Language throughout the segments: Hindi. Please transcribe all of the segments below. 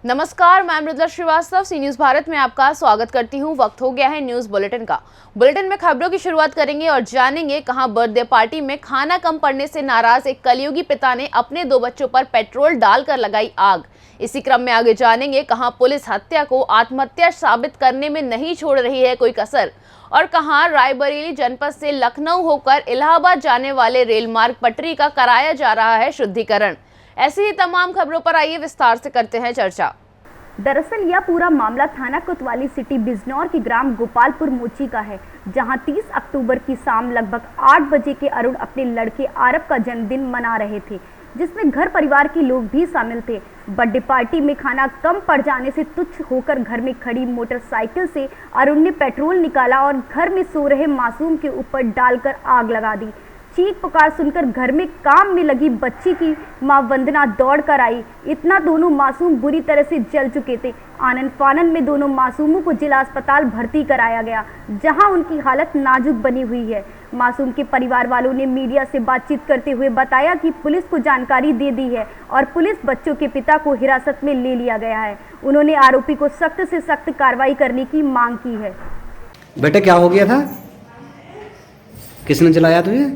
नमस्कार, मैं मृदुला श्रीवास्तव सी न्यूज भारत में आपका स्वागत करती हूं। वक्त हो गया है न्यूज बुलेटिन का। बुलेटिन में खबरों की शुरुआत करेंगे और जानेंगे कहां बर्थडे पार्टी में खाना कम पड़ने से नाराज एक कलयुगी पिता ने अपने 2 बच्चों पर पेट्रोल डालकर लगाई आग। इसी क्रम में आगे जानेंगे कहां पुलिस हत्या को आत्महत्या साबित करने में नहीं छोड़ रही है कोई कसर, और कहां रायबरेली जनपद से लखनऊ होकर इलाहाबाद जाने वाले रेल मार्ग पटरी का कराया जा रहा है शुद्धिकरण। ऐसी ही तमाम खबरों पर आइए विस्तार से करते हैं चर्चा। दरअसल यह पूरा मामला थाना कोतवाली सिटी बिजनौर के ग्राम गोपालपुर मोची का है, जहां 30 अक्टूबर की शाम लगभग 8 बजे के अरुण अपने लड़के आरव का जन्मदिन मना रहे थे, जिसमें घर परिवार के लोग भी शामिल थे। बर्थडे पार्टी में खाना कम पड़ जाने से तुच्छ होकर घर में खड़ी मोटरसाइकिल से अरुण ने पेट्रोल निकाला और घर में सो रहे मासूम के ऊपर डालकर आग लगा दी। चीख पुकार सुनकर घर में काम में लगी बच्ची की मां वंदना दौड़ कर आई। इतना दोनों मासूम बुरी तरह से जल चुके थे। आनन फानन में दोनों मासूमों को जिला अस्पताल भर्ती कराया गया, जहां उनकी हालत नाजुक बनी हुई है। मासूम के परिवार वालों ने मीडिया से बातचीत करते हुए बताया कि पुलिस को जानकारी दे दी है और पुलिस बच्चों के पिता को हिरासत में ले लिया गया है। उन्होंने आरोपी को सख्त से सख्त कार्रवाई करने की मांग की है। बेटा क्या हो गया था? किसने जलाया तुझे?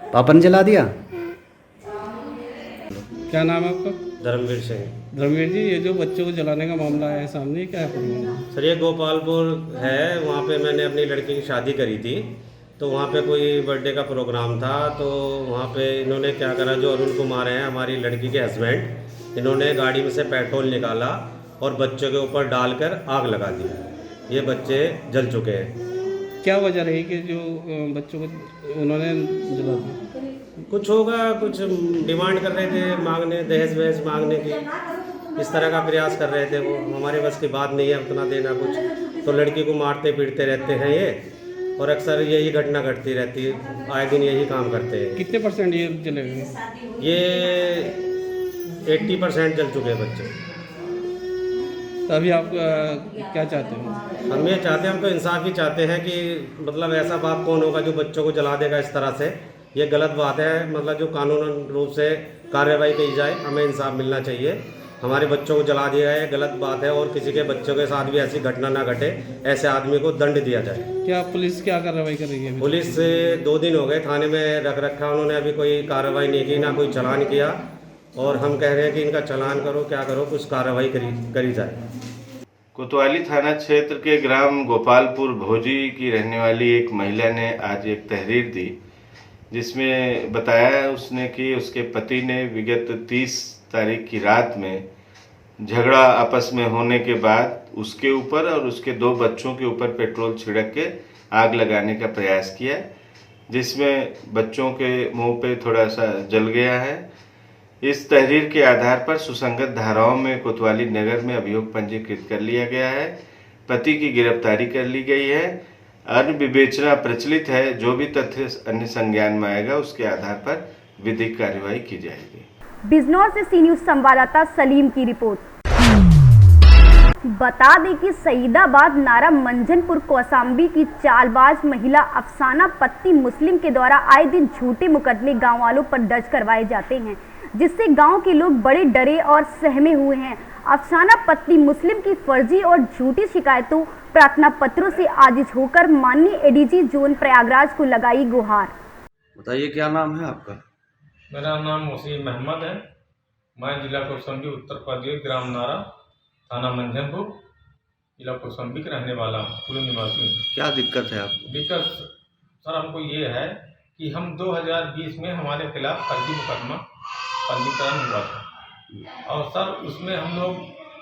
पापा ने जला दिया? क्या नाम है आपका? धर्मवीर सिंह। धर्मवीर जी, ये जो बच्चों को जलाने का मामला है सामने, क्या है प्रॉब्लम? सर ये गोपालपुर है, वहाँ पे मैंने अपनी लड़की की शादी करी थी, तो वहाँ पे कोई बर्थडे का प्रोग्राम था। तो वहाँ पे इन्होंने क्या करा, जो अरुण कुमार हैं हमारी लड़की के हस्बैंड, इन्होंने गाड़ी में से पेट्रोल निकाला और बच्चों के ऊपर डालकर आग लगा दी। ये बच्चे जल चुके हैं। क्या वजह रही कि जो बच्चों को उन्होंने जला दिया? कुछ होगा, कुछ डिमांड कर रहे थे, मांगने, दहेज वहेज मांगने की, इस तरह का प्रयास कर रहे थे। वो हमारे बस की बात नहीं है उतना देना कुछ, तो लड़की को मारते पीटते रहते हैं ये, और अक्सर यही घटना घटती रहती है, आए दिन यही काम करते हैं। कितने % ये जले हुए? ये 80% जल चुके हैं बच्चे। तो अभी आप क्या चाहते हैं? हम ये चाहते हैं, हम तो इंसाफ ही चाहते हैं कि मतलब ऐसा बाप कौन होगा जो बच्चों को जला देगा इस तरह से। ये गलत बात है, मतलब जो कानूनन रूप से कार्रवाई की जाए, हमें इंसाफ मिलना चाहिए। हमारे बच्चों को जला दिया है, गलत बात है, और किसी के बच्चों के साथ भी ऐसी घटना ना घटे, ऐसे आदमी को दंड दिया जाए। क्या पुलिस क्या कार्रवाई कर रही है? पुलिस से 2 दिन हो गए थाने में रख रखा, उन्होंने अभी कोई कार्रवाई नहीं की, ना कोई चालान किया, और हम कह रहे हैं कि इनका चालान करो, क्या करो, कुछ कार्रवाई करी जाए। कोतवाली थाना क्षेत्र के ग्राम गोपालपुर भोजी की रहने वाली एक महिला ने आज एक तहरीर दी, जिसमें बताया उसने कि उसके पति ने विगत 30 तारीख की रात में झगड़ा आपस में होने के बाद उसके ऊपर और उसके 2 बच्चों के ऊपर पेट्रोल छिड़क के आग लगाने का प्रयास किया, जिसमें बच्चों के मुंह पे थोड़ा सा जल गया है। इस तहरीर के आधार पर सुसंगत धाराओं में कोतवाली नगर में अभियोग पंजीकृत कर लिया गया है। पति की गिरफ्तारी कर ली गई है। अन्य विवेचना प्रचलित है, जो भी तथ्य अन्य संज्ञान में आएगा उसके आधार पर विधिक कार्यवाही की जाएगी। बिजनौर से सी न्यूज संवाददाता सलीम की रिपोर्ट। बता दें कि सईदाबाद नारा मंझनपुर कौसाम्बी की चालबाज महिला अफसाना पत्नी मुस्लिम के द्वारा आए दिन झूठे मुकदमे गाँव वालों पर दर्ज करवाए जाते हैं, जिससे गांव के लोग बड़े डरे और सहमे हुए हैं। अफसाना पत्नी मुस्लिम की फर्जी और झूठी शिकायतों, प्रार्थना पत्रों से आजिज होकर माननीय एडीजी जोन प्रयागराज को लगाई गुहार। बताइए क्या नाम है आपका? मेरा नाम वसीम अहमद है। मैं जिला कौशाम्बी उत्तर प्रदेश, ग्राम नारा, थाना मंझनपुर, जिला कौशाम्बी का रहने वाला हूँ, कुल निवासी। क्या दिक्कत है आपको? दिक्कत सर हमको ये है कि हम 2020 में हमारे खिलाफ फर्जी मुकदमा पंजीकरण हुआ था, और सर उसमें हम लोग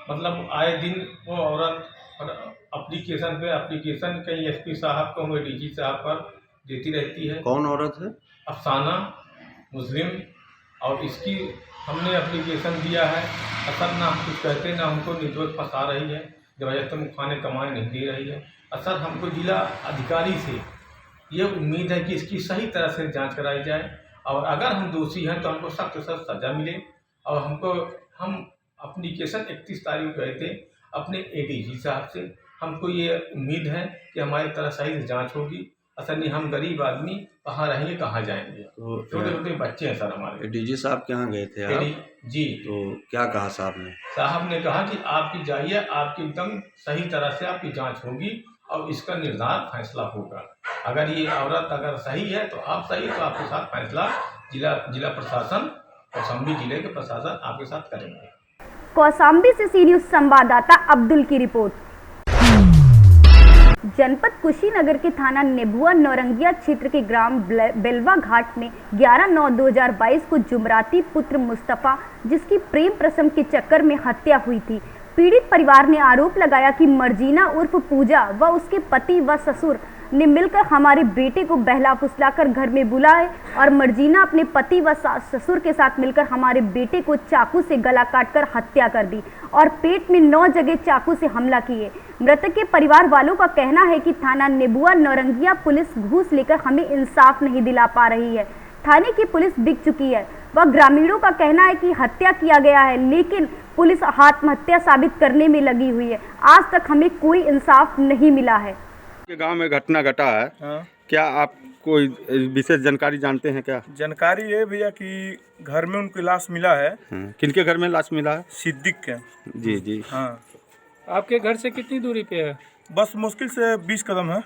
मतलब आए दिन वो औरत एप्लीकेशन कई एसपी साहब को, एडीजी साहब पर देती रहती है। कौन औरत है? अफसाना मुस्लिम, और इसकी हमने एप्लीकेशन दिया है। असल ना हम कुछ कहते, ना हमको निर्दोष फंसा रही है, जबरदस्ती हम खाने कमाए नहीं दे रही है। असल हमको जिला अधिकारी से ये उम्मीद है कि इसकी सही तरह से जांच कराई जाए, और अगर हम दोषी हैं तो हमको सख्त से सख्त सज़ा मिले। और हम एप्लीकेशन 31 तारीख गए थे अपने एडीजी साहब से। हमको ये उम्मीद है कि हमारी तरह सही से जांच होगी असल नहीं, हम गरीब आदमी कहाँ रहेंगे, कहाँ जाएंगे। तो छोटे छोटे बच्चे हैं सर हमारे। डीजी साहब के यहाँ गए थे आप? जी, तो क्या कहा साहब ने? साहब ने कहा कि आपकी जाइए, आपकी एकदम सही तरह से आपकी जांच होगी और इसका निर्धारित फैसला होगा। अगर ये औरत अगर सही है तो आप सही, तो आपके साथ फैसला जिला प्रशासन, कौशाम्बी जिले के प्रशासन आपके साथ करेंगे। कौशाम्बी से सी न्यूज संवाददाता अब्दुल की रिपोर्ट। जनपद कुशीनगर के थाना नेबुआ नौरंगिया क्षेत्र के ग्राम बेलवा घाट में 11/9/2022 को जुमराती पुत्र मुस्तफ़ा, जिसकी प्रेम प्रसंग के चक्कर में हत्या हुई थी। पीड़ित परिवार ने आरोप लगाया कि मर्जीना उर्फ पूजा व उसके पति व ससुर ने मिलकर हमारे बेटे को बहला फुसलाकर घर में बुलाए और मर्जीना अपने पति व ससुर के साथ मिलकर हमारे बेटे को चाकू से गला काटकर हत्या कर दी और पेट में 9 जगह चाकू से हमला किए। मृतक के परिवार वालों का कहना है कि थाना नेबुआ नौरंगिया पुलिस घूस लेकर हमें इंसाफ नहीं दिला पा रही है। थाने की पुलिस बिक चुकी है व ग्रामीणों का कहना है कि हत्या किया गया है, लेकिन पुलिस आत्महत्या साबित करने में लगी हुई है। आज तक हमें कोई इंसाफ नहीं मिला है। के गांव में घटना घटा है। हाँ। क्या आप कोई विशेष जानकारी जानते हैं क्या? जानकारी ये भैया कि घर में उनकी लाश मिला है। किनके घर में लाश मिला है? सिद्दीक के। जी जी। हाँ। आपके घर से कितनी दूरी पे है? बस मुश्किल से 20 कदम है।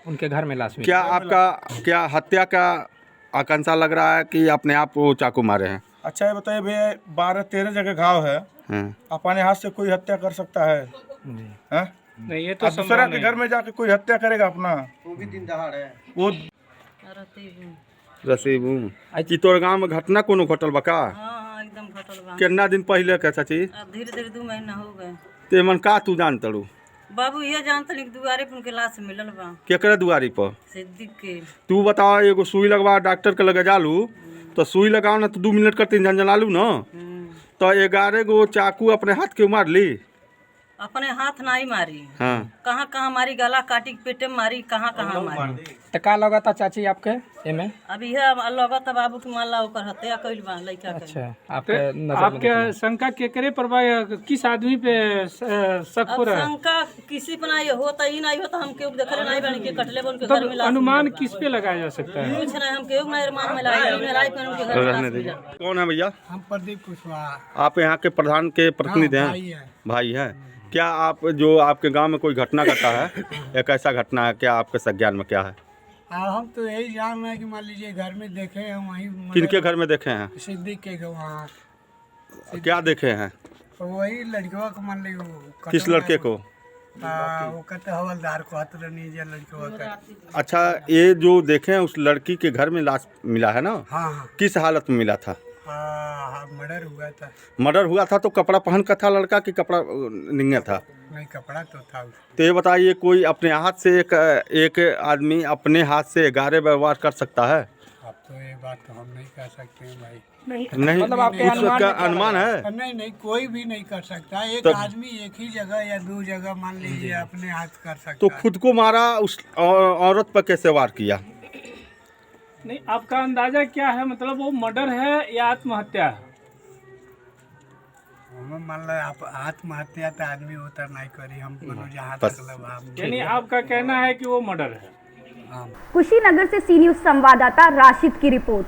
उनके घर में लाश मिली। क्या आपका क्या हत्या का आकांक्षा लग रहा है कि अपने आप वो चाकू मारे हैं? अच्छा ये बताइए भैया, 12-13 जगह घाव है, अपने हाथ से कोई हत्या कर सकता है? हाँ? नहीं, ये तो दूसरा के घर में जाके कोई हत्या करेगा अपना? वो भी दिन दहाड़ है। वो रसीबू कि तोर गांव में घटना कोनो घटल बका? हाँ, एकदम घटल बा। कितना दिन पहले के चाची? धीरे-धीरे 2 महीना हो गए। ते मन का तू जान तड़ू? बाबू ये जानते नहीं, दुआरे पर उनके लाश मिलल बा। केकरे दुआरी पर? सिद्दीक के। तू बताओ, एगो सुई लगवा डॉक्टर के लगे जालू तो सुई लगाओ ना तो 2 मिनट करते जनालू ना, तो 11 गो चाकू अपने हाथ के मार ली? अपने हाथ नहीं मारी। हाँ। कहाँ कहाँ मारी, गला काटी, पेटे में मारी, कहाँ कहाँ मारी। तो का लगा था चाची आपके एमे? अभी है लगा बाबू की माला ओकर हत्या कइल बा लइका के। अच्छा, आपके शंका केकरे पर बा, किस आदमी पे शक हो रहा है? शंका किसी पर नहीं होता, ही नहीं होता। हम केहू देखले नहीं बनी के कटले बन के घर में लाश। अनुमान किस पे लगाया जा सकता है? कुछ नहीं, हम केहू नहीं मान में लाई पर उनके घर में लाश मिला। कौन है भैया? हम प्रदीप कुशवाहा। आप यहाँ के प्रधान के प्रतिनिधि हैं? भाई हैं। क्या आप जो आपके गांव में कोई घटना घटा है, एक ऐसा घटना है क्या आपके संज्ञान में क्या है? हम तो यही जान रहे हैं कि मान लीजिए घर में देखे हैं, वहीं किनके घर में देखे हैं? सिद्दीक के वहाँ। क्या देखे हैं? वही लड़कियों को मान लीजिए। किस लड़के को? वो कहते हवलदार को हत लड़कियों का। अच्छा, ये जो देखे हैं उस लड़की के घर में लाश मिला है ना? हाँ। किस हालत में मिला था? मर्डर हुआ था। मर्डर हुआ था तो कपड़ा पहन का था लड़का कि कपड़ा नहीं था? नहीं, कपड़ा तो था। तो ये बताइए, कोई अपने हाथ से एक आदमी अपने हाथ से 11 व्यवहार कर सकता है? अब तो ये बात तो हम नहीं कर सकते हैं भाई। नहीं, मतलब आपके उसका अनुमान है? नहीं, कोई भी नहीं कर सकता। एक तो आदमी एक ही जगह या 2 जगह मान लीजिए अपने हाथ कर सकता। तो खुद को मारा, उस औरत पर कैसे वार किया? नहीं, आपका अंदाजा क्या है? मतलब वो मर्डर है या आत्महत्या है? मान लो आप आत्महत्या तो आदमी होता नहीं करी, हम जहाँ तक यानी आपका कहना है कि वो मर्डर है। कुशीनगर से सी न्यूज संवाददाता राशिद की रिपोर्ट।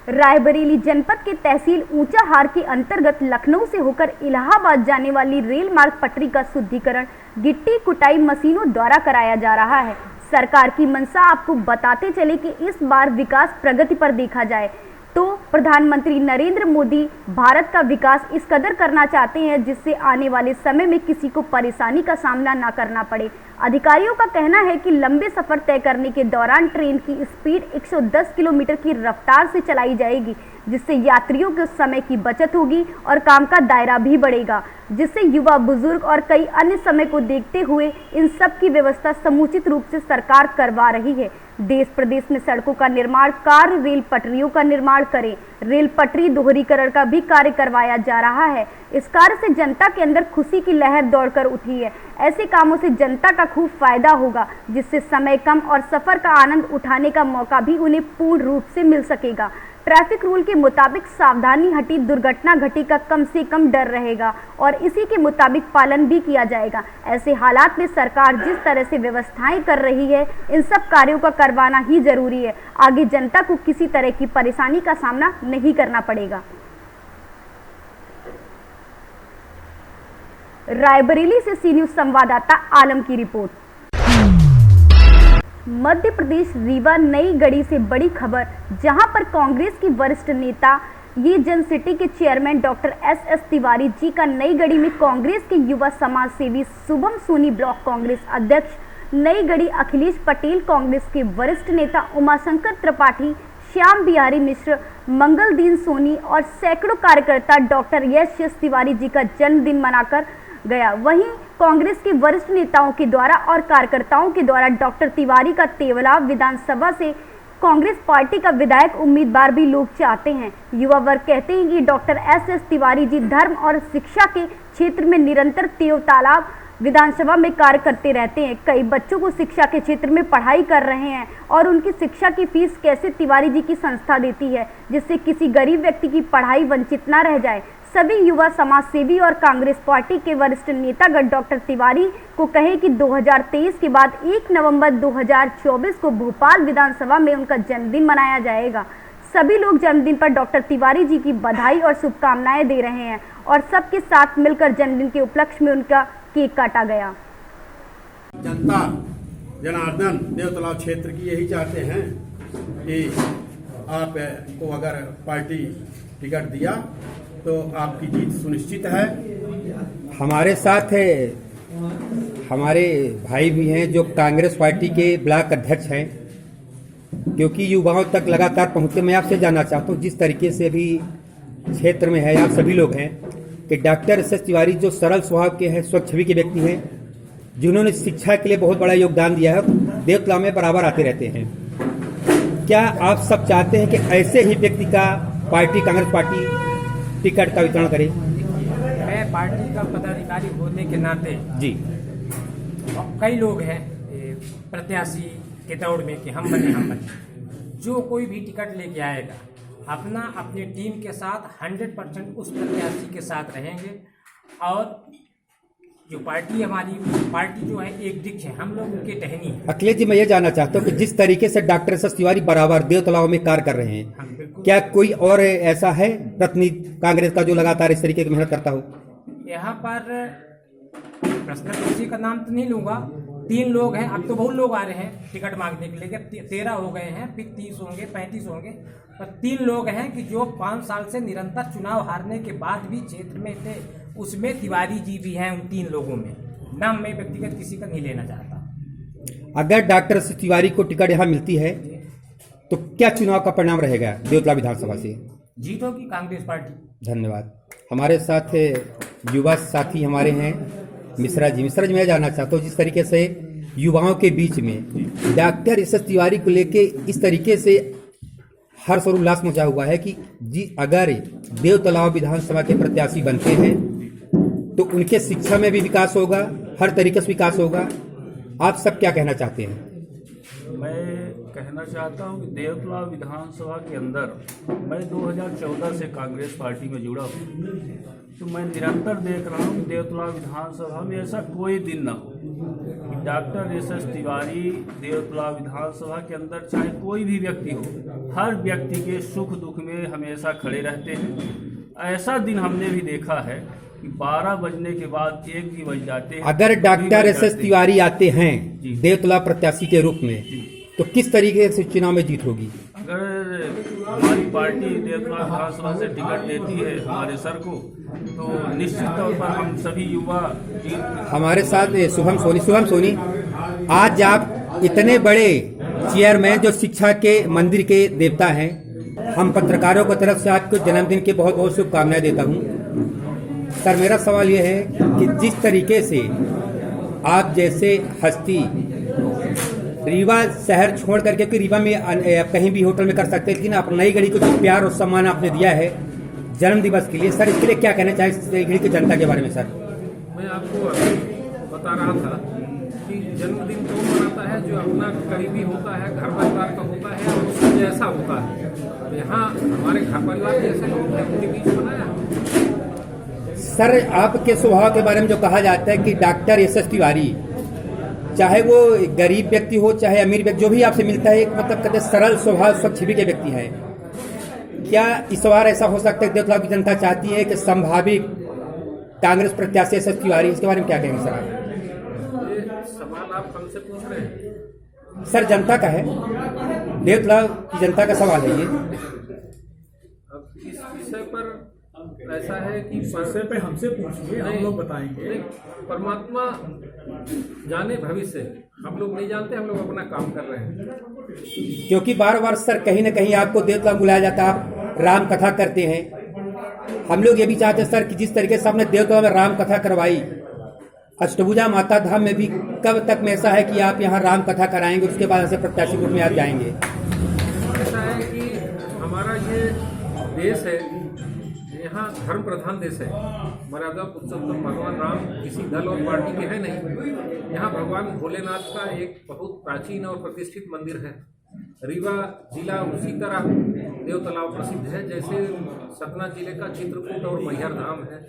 रायबरेली जनपद के तहसील ऊंचाहार के अंतर्गत लखनऊ से होकर इलाहाबाद जाने वाली रेल मार्ग पटरी का शुद्धिकरण गिट्टी कुटाई मशीनों द्वारा कराया जा रहा है। सरकार की मंशा आपको बताते चले कि इस बार विकास प्रगति पर देखा जाए तो प्रधानमंत्री नरेंद्र मोदी भारत का विकास इस कदर करना चाहते हैं जिससे आने वाले समय में किसी को परेशानी का सामना ना करना पड़े। अधिकारियों का कहना है कि लंबे सफर तय करने के दौरान ट्रेन की स्पीड 110 किलोमीटर की रफ्तार से चलाई जाएगी, जिससे यात्रियों के समय की बचत होगी और काम का दायरा भी बढ़ेगा, जिससे युवा, बुजुर्ग और कई अन्य समय को देखते हुए इन सब की व्यवस्था समुचित रूप से सरकार करवा रही है। देश प्रदेश में सड़कों का निर्माण कार्य, रेल पटरियों का निर्माण करें, रेल पटरी दोहरीकरण का भी कार्य करवाया जा रहा है। इस कार्य से जनता के अंदर खुशी की लहर दौड़कर उठी है। ऐसे कामों से जनता का खूब फायदा होगा, जिससे समय कम और सफर का आनंद उठाने का मौका भी उन्हें पूर्ण रूप से मिल सकेगा। ट्रैफिक रूल के मुताबिक सावधानी हटी दुर्घटना घटी का कम से कम डर रहेगा और इसी के मुताबिक पालन भी किया जाएगा। ऐसे हालात में सरकार जिस तरह से व्यवस्थाएं कर रही है, इन सब कार्यों का करवाना ही जरूरी है। आगे जनता को किसी तरह की परेशानी का सामना नहीं करना पड़ेगा। रायबरेली से सी न्यूज़ संवाददाता आलम की रिपोर्ट। मध्य प्रदेश रीवा नई गढ़ी से बड़ी खबर, जहां पर कांग्रेस की वरिष्ठ नेता ये जन सिटी के chairman doctor S Tiwari ji का नई गढ़ी में कांग्रेस के युवा समाज सेवी शुभम सोनी, ब्लॉक कांग्रेस अध्यक्ष नई गढ़ी अखिलेश पटेल, कांग्रेस के वरिष्ठ नेता उमाशंकर त्रिपाठी, श्याम बिहारी मिश्र, मंगलदीन सोनी और सैकड़ों कार्यकर्ता डॉक्टर यश तिवारी जी का जन्मदिन मनाकर गया। वहीं कांग्रेस के वरिष्ठ नेताओं के द्वारा और कार्यकर्ताओं के द्वारा डॉक्टर तिवारी का तेवला विधानसभा से कांग्रेस पार्टी का विधायक उम्मीदवार भी लोग चाहते हैं। युवा वर्ग कहते हैं कि डॉक्टर एस तिवारी जी धर्म और शिक्षा के क्षेत्र में निरंतर तालाब विधानसभा में कार्य करते रहते हैं। कई बच्चों को शिक्षा के क्षेत्र में पढ़ाई कर रहे हैं और उनकी शिक्षा की फीस कैसे तिवारी जी की संस्था देती है, जिससे किसी गरीब व्यक्ति की पढ़ाई वंचित न रह जाए। सभी युवा समाज सेवी और कांग्रेस पार्टी के वरिष्ठ नेतागण डॉक्टर तिवारी को कहे कि 2023 के बाद 1 नवंबर 2024 को भोपाल विधानसभा में उनका जन्मदिन मनाया जाएगा। सभी लोग जन्मदिन पर डॉक्टर तिवारी जी की बधाई और शुभकामनाएं दे रहे हैं और सबके साथ मिलकर जन्मदिन के उपलक्ष्य में उनका केक काटा गया। जनता जनार्दन देवतलाव क्षेत्र की यही चाहते हैं कि आपको अगर पार्टी टिकट दिया तो आपकी जीत सुनिश्चित है। हमारे साथ हमारे भाई भी हैं जो कांग्रेस पार्टी के ब्लॉक अध्यक्ष हैं, क्योंकि युवाओं तक लगातार पहुँचते। मैं आपसे जानना चाहता हूँ, जिस तरीके से भी क्षेत्र में है, आप सभी लोग हैं कि डॉक्टर एस तिवारी जो सरल स्वभाव के हैं, स्वच्छ छवि के व्यक्ति हैं, जिन्होंने शिक्षा के लिए बहुत बड़ा योगदान दिया है, देवतलाव में बराबर आते रहते हैं। क्या आप सब चाहते हैं कि ऐसे ही व्यक्ति का पार्टी, कांग्रेस पार्टी टिकट का वितरण करे? मैं पार्टी का पदाधिकारी होने के नाते जी, कई लोग हैं प्रत्याशी के दौड़ में कि हम बने। जो कोई भी टिकट लेके आएगा अपनी टीम के साथ 100% उस प्रत्याशी के साथ रहेंगे। और जो पार्टी हमारी पार्टी जो है एक दिक्ष है, हम लोग उनके टहनी हैं। अखिलेश जी, मैं ये जानना चाहता हूँ कि जिस तरीके से डॉक्टर एस तिवारी बराबर देवतलाव में कार्य कर रहे हैं, क्या कोई और ऐसा है प्रतिनिधि कांग्रेस का जो लगातार इस तरीके की मेहनत करता हो? यहाँ पर प्रश्न किसी का नाम तो नहीं लूंगा, 3 लोग हैं। अब तो बहुत लोग आ रहे हैं टिकट मांगने के लिए, 13 हो गए हैं, फिर 30 होंगे, 35 होंगे, पर 3 लोग हैं कि जो 5 साल से निरंतर चुनाव हारने के बाद भी क्षेत्र में थे। उसमें तिवारी जी भी हैं उन 3 लोगों में। नाम मैं व्यक्तिगत किसी का नहीं लेना चाहता। अगर डॉक्टर एस तिवारी को टिकट यहाँ मिलती है तो क्या चुनाव का परिणाम रहेगा देवतला विधानसभा से? जीत होगी कांग्रेस पार्टी। धन्यवाद। हमारे साथ युवा साथी हमारे हैं मिश्रा जी। मिश्रा जी, मैं जानना चाहता हूँ, जिस तरीके से युवाओं के बीच में डॉक्टर एस तिवारी को लेके इस तरीके से हर्ष और उल्लास मचा हुआ है कि जी अगर देवतलाव विधानसभा के प्रत्याशी बनते हैं तो उनके शिक्षा में भी विकास होगा, हर तरीके से विकास होगा। आप सब क्या कहना चाहते हैं? मैं कहना चाहता हूं कि देवतलाव विधानसभा के अंदर मैं 2014 से कांग्रेस पार्टी में जुड़ा हूं, तो मैं निरंतर देख रहा हूं कि देवतलाव विधानसभा में ऐसा कोई दिन ना हो कि डॉक्टर एस तिवारी देवतलाव विधानसभा के अंदर चाहे कोई भी व्यक्ति हो, हर व्यक्ति के सुख दुख में हमेशा खड़े रहते हैं। ऐसा दिन हमने भी देखा है कि 12 बजने के बाद 1 भी बज जाते हैं। अगर डॉक्टर एस तिवारी आते हैं देवतलाव प्रत्याशी के रूप में, तो किस तरीके से चुनाव में जीत होगी? अगर हमारी पार्टी देवतलाव विधानसभा से टिकट देती है हमारे सर को, तो निश्चित तौर पर हम सभी युवा हमारे साथ शुभम सोनी, आज आप इतने बड़े चेयरमैन जो शिक्षा के मंदिर के देवता हैं, हम पत्रकारों की तरफ से आपको जन्मदिन की बहुत बहुत शुभकामनाएं देता हूं। सर, मेरा सवाल यह है कि जिस तरीके से आप जैसे हस्ती रीवा शहर छोड़ करके, कि रीवा में कहीं भी होटल में कर सकते हैं, लेकिन आप नई गढ़ी को जो प्यार और सम्मान आपने दिया है जन्म दिवस के लिए, सर इसके लिए क्या कहना चाहिए नई गढ़ी की जनता के बारे में? सर, मैं आपको अभी बता रहा था कि जन्मदिन तो मनाता है जो अपना करीबी होता है, घर परिवार का होता है और उसका जैसा होता है। यहाँ हमारे घर परिवार जैसे लोग हैं उनके बीच बनाया। सर, आपके स्वभाव के बारे में जो कहा जाता है कि डॉक्टर एस एस तिवारी, चाहे वो गरीब व्यक्ति हो चाहे अमीर व्यक्ति, जो भी आपसे मिलता है, एक मतलब कहते सरल स्वभाव स्वच्छ छवि के व्यक्ति है। क्या इस बार ऐसा हो सकता है देवतला की जनता चाहती है कि संभावित कांग्रेस प्रत्याशी एस एस तिवारी, इसके बारे में क्या कहेंगे सर आप? ये सवाल आप हमसे पूछ रहे हैं? सर, जनता का है, देवतला की जनता का सवाल है ये। अब इस विषय पर ऐसा है कि विषय पे हमसे पूछिए, हम लोग बताएंगे। परमात्मा जाने भविष्य, हम लोग नहीं जानते, हम लोग अपना काम कर रहे हैं। क्योंकि बार बार सर कहीं न कहीं आपको देवतला बुलाया जाता है, आप राम कथा करते हैं। हम लोग ये भी चाहते हैं सर कि जिस तरीके से आपने देवतला में राम कथा करवाई, अष्टभुजा माता धाम में भी कब तक में ऐसा है कि आप यहाँ राम कथा कराएंगे, उसके बाद ऐसे प्रत्याशी रूप में आप जाएंगे? ऐसा है कि हमारा ये देश है, यहाँ धर्म प्रधान देश है। मर्यादा पुरुषोत्तम भगवान राम किसी दल और पार्टी के है नहीं। यहाँ भगवान भोलेनाथ का एक बहुत प्राचीन और प्रतिष्ठित मंदिर है। रीवा जिला उसी तरह देव तालाब प्रसिद्ध है जैसे सतना जिले का चित्रकूट और मैहर धाम है।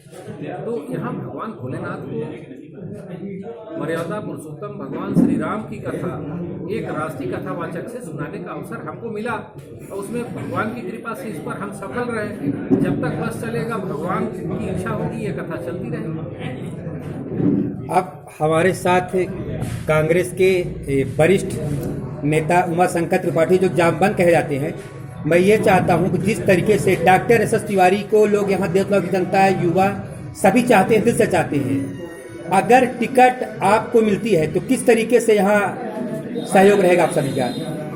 तो यहाँ भगवान भोलेनाथ को मर्यादा पुरुषोत्तम भगवान श्री राम की कथा एक राष्ट्रीय कथावाचक से सुनाने का अवसर हमको मिला और उसमें भगवान की कृपा से इस पर हम सफल रहे। जब तक बस चलेगा, भगवान की इच्छा होगी, ये कथा चलती रहेगी। अब हमारे साथ कांग्रेस के वरिष्ठ नेता उमाशंकर त्रिपाठी, जो जामबंद कहे जाते हैं, मैं ये चाहता हूं कि जिस तरीके से डॉक्टर एस एस तिवारी को लोग यहाँ देवतला की जनता, युवा सभी चाहते हैं, दिल से चाहते हैं, अगर टिकट आपको मिलती है तो किस तरीके से यहाँ सहयोग रहेगा आप सभी का?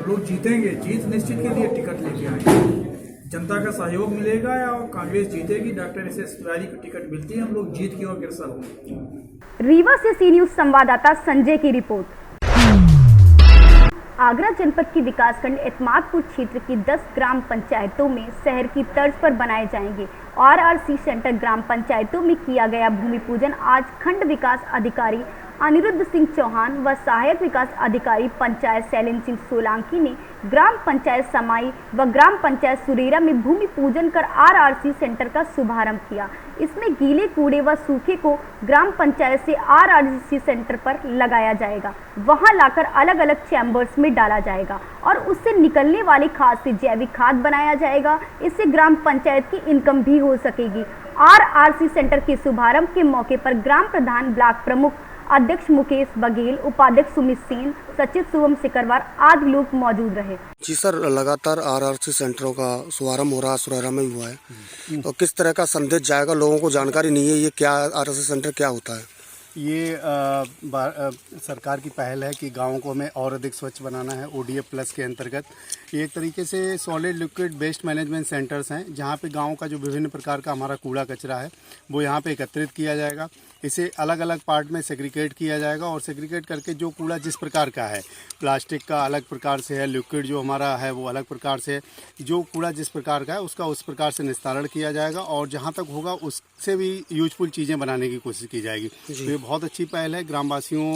लोग जीतेंगे, जीत निश्चित के लिए टिकट लेके आएंगे, जनता का सहयोग मिलेगा और कांग्रेस जीतेगी। डॉक्टर एस एस तिवारी को टिकट मिलती है, हम लोग जीत की ओर अग्रसर होंगे। रीवा से सी न्यूज संवाददाता संजय की रिपोर्ट। आगरा जनपद की विकासखंड एतमादपुर क्षेत्र की 10 ग्राम पंचायतों में शहर की तर्ज पर बनाए जाएंगे आरआरसी सेंटर। ग्राम पंचायतों में किया गया भूमि पूजन आज खंड विकास अधिकारी अनिरुद्ध सिंह चौहान व सहायक विकास अधिकारी पंचायत शैलेंद्र सिंह सोलंकी ने ग्राम पंचायत समाई व ग्राम पंचायत सुरेरा में भूमि पूजन कर आरआरसी सेंटर का शुभारंभ किया। इसमें गीले कूड़े व सूखे को ग्राम पंचायत से आरआरसी सेंटर पर लगाया जाएगा, वहां लाकर अलग अलग चैम्बर्स में डाला जाएगा और उससे निकलने वाली खाद से जैविक खाद बनाया जाएगा। इससे ग्राम पंचायत की इनकम भी हो सकेगी। आरआरसी सेंटर के शुभारंभ के मौके पर ग्राम प्रधान, ब्लॉक प्रमुख, अध्यक्ष मुकेश बघेल, उपाध्यक्ष सुमित सेन, सचिव शुभम सिकरवार आदि लोग मौजूद रहे। जी सर, लगातार आरआरसी सेंटरों का शुभारंभ हो रहा है, सुरेरा में हुआ है, तो किस तरह का संदेश जाएगा? लोगों को जानकारी नहीं है, ये क्या आरआरसी सेंटर क्या होता है? ये सरकार की पहल है कि गाँव को हमें और अधिक स्वच्छ बनाना है। ODF प्लस के अंतर्गत ये एक तरीके से solid liquid waste management centres हैं, जहाँ पे गाँव का जो विभिन्न प्रकार का हमारा कूड़ा कचरा है वो यहाँ पे एकत्रित किया जाएगा। इसे अलग अलग पार्ट में सेग्रीगेट किया जाएगा और सेग्रीगेट करके जो कूड़ा जिस प्रकार का है, प्लास्टिक का अलग प्रकार से है, लिक्विड जो हमारा है वो अलग प्रकार से है, जो कूड़ा जिस प्रकार का है उसका उस प्रकार से निस्तारण किया जाएगा और जहाँ तक होगा उससे भी यूजफुल चीज़ें बनाने की कोशिश की जाएगी। तो ये बहुत अच्छी पहल है। ग्रामवासियों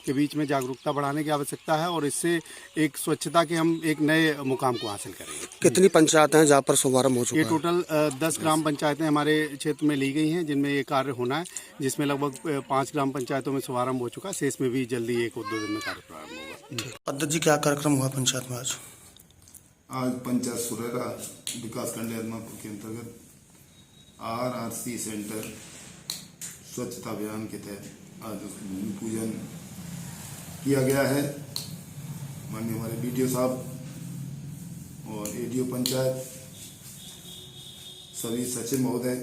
के बीच में जागरूकता बढ़ाने की आवश्यकता है और इससे एक स्वच्छता के हम एक नए मुकाम को हासिल करेंगे। कितनी पंचायतें हैं जहाँ पर शुभारंभ हो चुका ये है? टोटल 10 ग्राम पंचायतें हमारे क्षेत्र में ली गई हैं जिनमें ये कार्य होना है, जिसमें लगभग 5 ग्राम पंचायतों में शुभारंभ हो चुका है। शेष में भी जल्दी 1-2 दिन में कार्य प्रारंभ होगा। अध्यक्ष जी, क्या कार्यक्रम हुआ पंचायत में आज? आज पंचायत सुरेरा विकासखंड एतमादपुर के अंतर्गत आरआरसी सेंटर स्वच्छता अभियान के तहत आज भूमि पूजन किया गया है। माननीय हमारे BDO साहब और ADO पंचायत, सभी सचिव महोदय,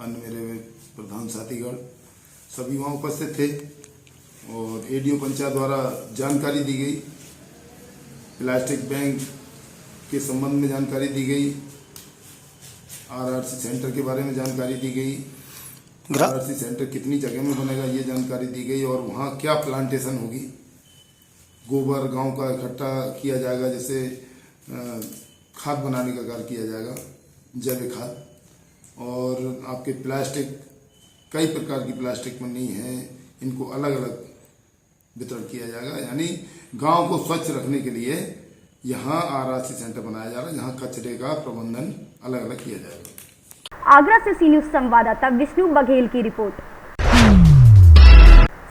अन्य मेरे प्रधान साथीगण सभी वहाँ उपस्थित थे और ADO पंचायत द्वारा जानकारी दी गई, प्लास्टिक बैंक के संबंध में जानकारी दी गई, आरआरसी सेंटर के बारे में जानकारी दी गई, आरआरसी सेंटर कितनी जगह में बनेगा ये जानकारी दी गई और वहाँ क्या प्लांटेशन होगी, गोबर गांव का इकट्ठा किया जाएगा, जैसे खाद बनाने का कार्य किया जाएगा, जैविक खाद, और आपके प्लास्टिक कई प्रकार की प्लास्टिक बनी है, इनको अलग अलग वितरण किया जाएगा। यानी गांव को स्वच्छ रखने के लिए यहाँ आरआरसी सेंटर बनाया जा रहा है, जहाँ कचरे का प्रबंधन अलग अलग किया जाएगा। आगरा से सी न्यूज संवाददाता विष्णु बघेल की रिपोर्ट।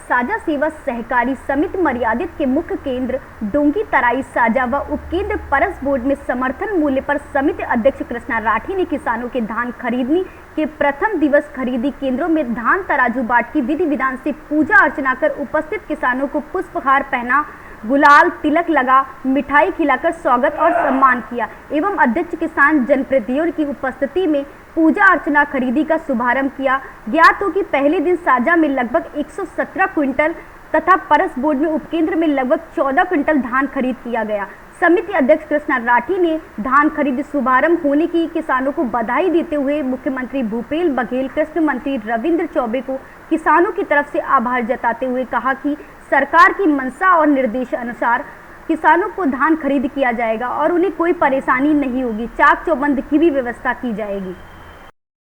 साझा सेवा सहकारी समिति मर्यादित के मुख्य केंद्र डोंगी तराई साझा व उपकेंद्र परस बोर्ड में समर्थन मूल्य पर समिति अध्यक्ष कृष्णा राठी ने किसानों के धान खरीदने के प्रथम दिवस खरीदी केंद्रों में धान तराजू बाट की विधि विधान से पूजा अर्चना कर उपस्थित किसानों को पुष्पहार पहना, गुलाल तिलक लगा, मिठाई खिलाकर स्वागत और सम्मान किया एवं अध्यक्ष किसान जनप्रतिनिधियों की उपस्थिति में पूजा अर्चना खरीदी का शुभारंभ किया। ज्ञात हो कि पहले दिन साझा में लगभग 117 क्विंटल तथा परस बोर्ड में उपकेंद्र में लगभग 14 क्विंटल धान खरीद किया गया। समिति अध्यक्ष कृष्णा राठी ने धान खरीद शुभारंभ होने की किसानों को बधाई देते हुए मुख्यमंत्री भूपेश बघेल, कृषि मंत्री रविंद्र चौबे को किसानों की तरफ से आभार जताते हुए कहा कि सरकार की मंशा और निर्देश अनुसार किसानों को धान खरीद किया जाएगा और उन्हें कोई परेशानी नहीं होगी। चाक चौबंद की भी व्यवस्था की जाएगी।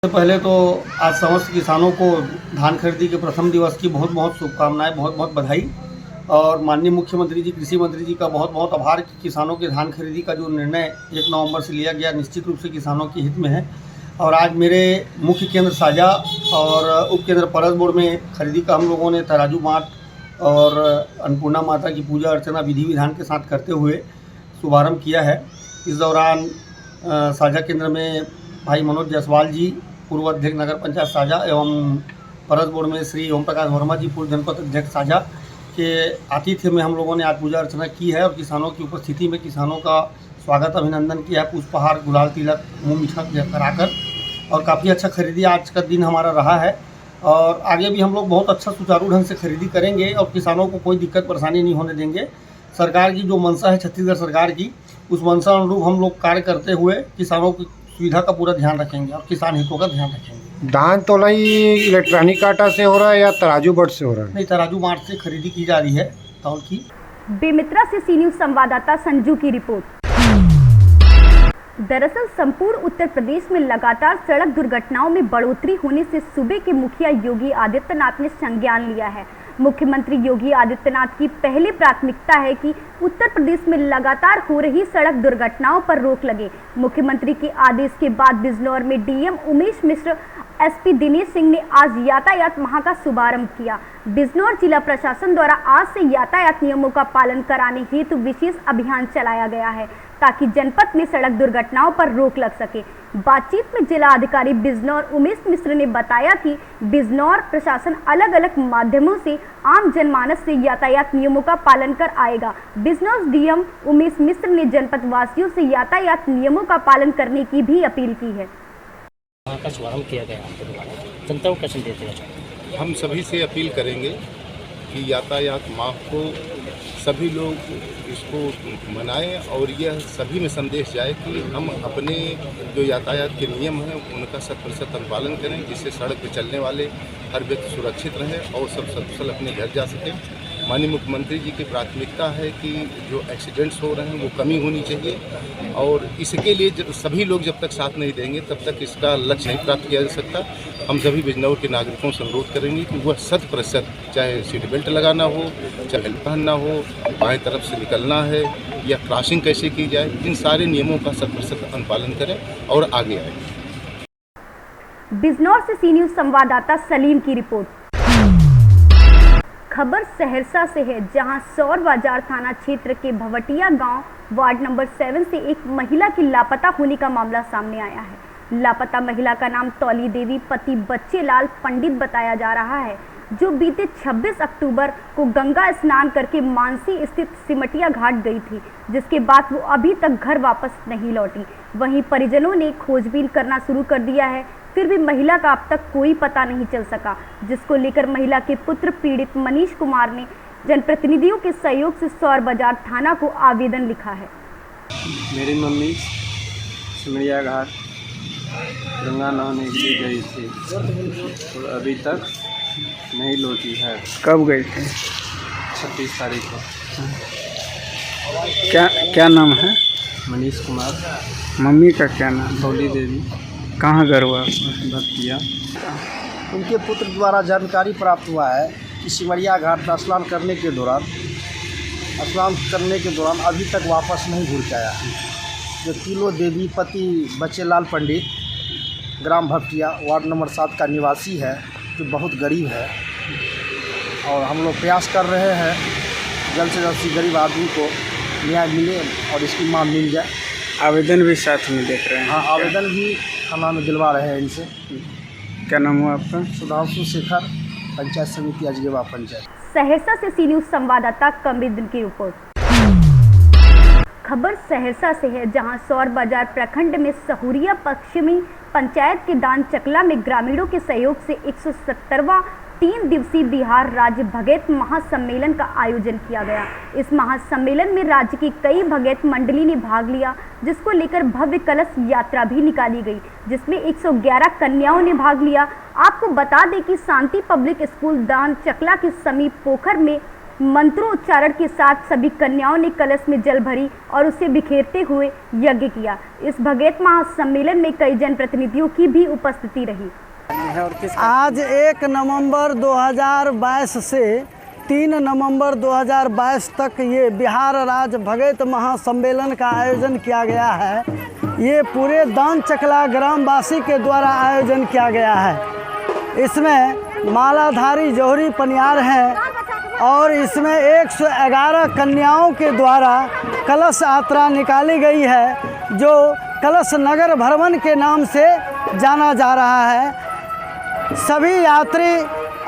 पहले तो आज समस्त किसानों को धान खरीदी के प्रथम दिवस की बहुत बहुत शुभकामनाएं, बहुत बहुत बधाई और माननीय मुख्यमंत्री जी, कृषि मंत्री जी का बहुत बहुत आभार कि किसानों के धान खरीदी का जो निर्णय 1 नवंबर से लिया गया निश्चित रूप से किसानों के हित में है। और आज मेरे मुख्य केंद्र साझा और उप केंद्र परस बोर्ड में खरीदी का हम लोगों ने तराजू बाट और अन्नपूर्णा माता की पूजा अर्चना विधि विधान के साथ करते हुए शुभारंभ किया है। इस दौरान साझा केंद्र में भाई मनोज जायसवाल जी, पूर्व अध्यक्ष नगर पंचायत साझा एवं परस बोर्ड में श्री ओम प्रकाश वर्मा जी, पूर्व जनपद अध्यक्ष साझा के आतिथ्य में हम लोगों ने आज पूजा अर्चना की है और किसानों की उपस्थिति में किसानों का स्वागत अभिनंदन किया, पुष्पहार, गुलाल तिलक, मुँह मीठा कराकर और काफ़ी अच्छा खरीदी आज का दिन हमारा रहा है। और आगे भी हम लोग बहुत अच्छा सुचारू ढंग से खरीदी करेंगे और किसानों को कोई दिक्कत परेशानी नहीं होने देंगे। सरकार की जो मंशा है छत्तीसगढ़ सरकार की, उस मंशा अनुरूप हम लोग कार्य करते हुए किसानों की सुविधा का पूरा ध्यान रखेंगे और किसान हितों का ध्यान रखेंगे। धान तोलाई इलेक्ट्रॉनिक कांटा से हो रहा है या तराजू बाट से हो रहा है? नहीं, तराजू बाट से खरीदी की जा रही है तौल की। बेमित्रा से सी न्यूज संवाददाता संजू की रिपोर्ट। दरअसल संपूर्ण उत्तर प्रदेश में लगातार सड़क दुर्घटनाओं में बढ़ोतरी होने से सूबे के मुखिया योगी आदित्यनाथ ने संज्ञान लिया है। मुख्यमंत्री योगी आदित्यनाथ की पहली प्राथमिकता है कि उत्तर प्रदेश में लगातार हो रही सड़क दुर्घटनाओं पर रोक लगे। मुख्यमंत्री के आदेश के बाद बिजनौर में डीएम उमेश मिश्र, एसपी दिनेश सिंह ने आज यातायात माह का शुभारंभ किया। बिजनौर जिला प्रशासन द्वारा आज से यातायात नियमों का पालन कराने हेतु विशेष अभियान चलाया गया है ताकि जनपद में सड़क दुर्घटनाओं पर रोक लग सके। बातचीत में जिला अधिकारी बिजनौर उमेश मिश्र ने बताया कि बिजनौर प्रशासन अलग अलग माध्यमों से आम जनमानस से यातायात नियमों का पालन कर आएगा। बिजनौर डीएम उमेश मिश्र ने जनपद वासियों से यातायात नियमों का पालन करने की भी अपील की है। का शुभारंभ किया गया आपके द्वारा, जनता को कैसे देते हैं? हम सभी से अपील करेंगे कि यातायात माह को सभी लोग इसको मनाएं और यह सभी में संदेश जाए कि हम अपने जो यातायात के नियम हैं उनका 100% अनुपालन करें, जिससे सड़क पर चलने वाले हर व्यक्ति सुरक्षित रहें और सब सकुशल अपने घर जा सकें। माननीय मुख्यमंत्री जी की प्राथमिकता है कि जो एक्सीडेंट्स हो रहे हैं वो कमी होनी चाहिए और इसके लिए जब सभी लोग जब तक साथ नहीं देंगे तब तक इसका लक्ष्य नहीं प्राप्त किया जा सकता। हम सभी बिजनौर के नागरिकों से अनुरोध करेंगे कि वह 100%, चाहे सीट बेल्ट लगाना हो, चाहे हेलमेट पहनना हो, बाएं तरफ से निकलना है या क्रॉसिंग कैसे की जाए, इन सारे नियमों का 100% अनुपालन करें और आगे आए। बिजनौर से सी न्यूज संवाददाता सलीम की रिपोर्ट। खबर सहरसा से है, जहां सौर बाजार थाना क्षेत्र के भवटिया गांव वार्ड नंबर 7 से एक महिला की लापता होने का मामला सामने आया है। लापता महिला का नाम तौली देवी पति बच्चेलाल पंडित बताया जा रहा है, जो बीते 26 अक्टूबर को गंगा स्नान करके मानसी स्थित सिमटिया घाट गई थी, जिसके बाद वो अभी तक घर वापस नहीं लौटी। वहीं परिजनों ने खोजबीन करना शुरू कर दिया है, फिर भी महिला का अब तक कोई पता नहीं चल सका, जिसको लेकर महिला के पुत्र पीड़ित मनीष कुमार ने जनप्रतिनिधियों के सहयोग से सौर बाजार थाना को आवेदन लिखा है। मेरी मम्मी सिमड़िया घाट गंगा नहाने के लिए गई थी और अभी तक नहीं लौटी है। कब गई थी? 26 तारीख को। क्या नाम है? मनीष कुमार। मम्मी का क्या नाम? तौली देवी। कहाँ घर हुआ? भक्तिया। उनके पुत्र द्वारा जानकारी प्राप्त हुआ है कि सिमरिया घाट में स्नान करने के दौरान स्नान करने के दौरान अभी तक वापस नहीं घुर के आया। जो तिलो देवी पति बच्चेलाल पंडित, ग्राम भपटिया, वार्ड नंबर 7 का निवासी है, जो बहुत गरीब है, और हम लोग प्रयास कर रहे हैं जल्द से जल्द इस गरीब आदमी को न्याय मिले और इसकी मांग मिल जाए। आवेदन भी साथ में देख रहे हैं? हाँ, आवेदन भी थाना में दिलवा रहे हैं इनसे। क्या नाम हुआ आपका? सुधांशु शेखर, पंचायत समिति अजगेवा पंचायत। सहरसा से सी न्यूज़ संवाददाता कमरुद्दीन की रिपोर्ट। खबर सहरसा से है, जहां सौर बाजार प्रखंड में सहूरिया पश्चिमी पंचायत के दान चकला में ग्रामीणों के सहयोग से 170वां 3 दिवसीय बिहार राज्य भगत महासम्मेलन का आयोजन किया गया। इस महासम्मेलन में राज्य की कई भगत मंडली ने भाग लिया, जिसको लेकर भव्य कलश यात्रा भी निकाली गई, जिसमें 111 कन्याओं ने भाग लिया। आपको बता दें कि शांति पब्लिक स्कूल दान चकला के समीप पोखर में मंत्रोच्चारण के साथ सभी कन्याओं ने कलश में जल भरी और उसे बिखेरते हुए यज्ञ किया। इस भगत महासम्मेलन में कई जनप्रतिनिधियों की भी उपस्थिति रही। आज 1 नवंबर 2022 से 3 नवंबर 2022 तक ये बिहार राज्य भगत महासम्मेलन का आयोजन किया गया है। ये पूरे दान चकला ग्रामवासी के द्वारा आयोजन किया गया है। इसमें मालाधारी जौहरी पनियार हैं और इसमें 111 कन्याओं के द्वारा कलश यात्रा निकाली गई है, जो कलश नगर भ्रमण के नाम से जाना जा रहा है। सभी यात्री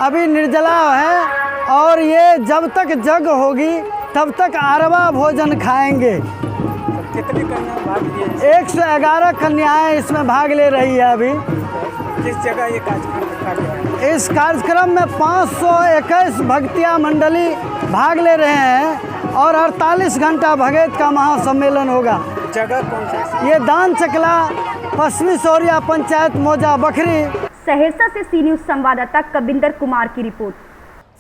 अभी निर्जला है और ये जब तक जग होगी तब तक आरवा भोजन खाएंगे। कितनी कन्या भाग लिए? 111 कन्याएं इसमें भाग ले रही है। अभी किस जगह ये कार्यक्रम रखा गया है? इस कार्यक्रम में 521 भक्तिया मंडली भाग ले रहे हैं और 48 घंटा भगत का महासम्मेलन होगा। जगह कौन सी? ये दान चकला, पश्चिमी सौरिया पंचायत, मौजा बखरी। सहरसा से सी न्यूज़ संवाददाता कविंदर कुमार की रिपोर्ट।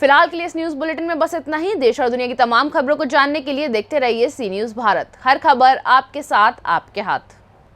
फिलहाल के लिए इस न्यूज़ बुलेटिन में बस इतना ही। देश और दुनिया की तमाम खबरों को जानने के लिए देखते रहिए सी न्यूज़ भारत। हर खबर आपके साथ, आपके हाथ।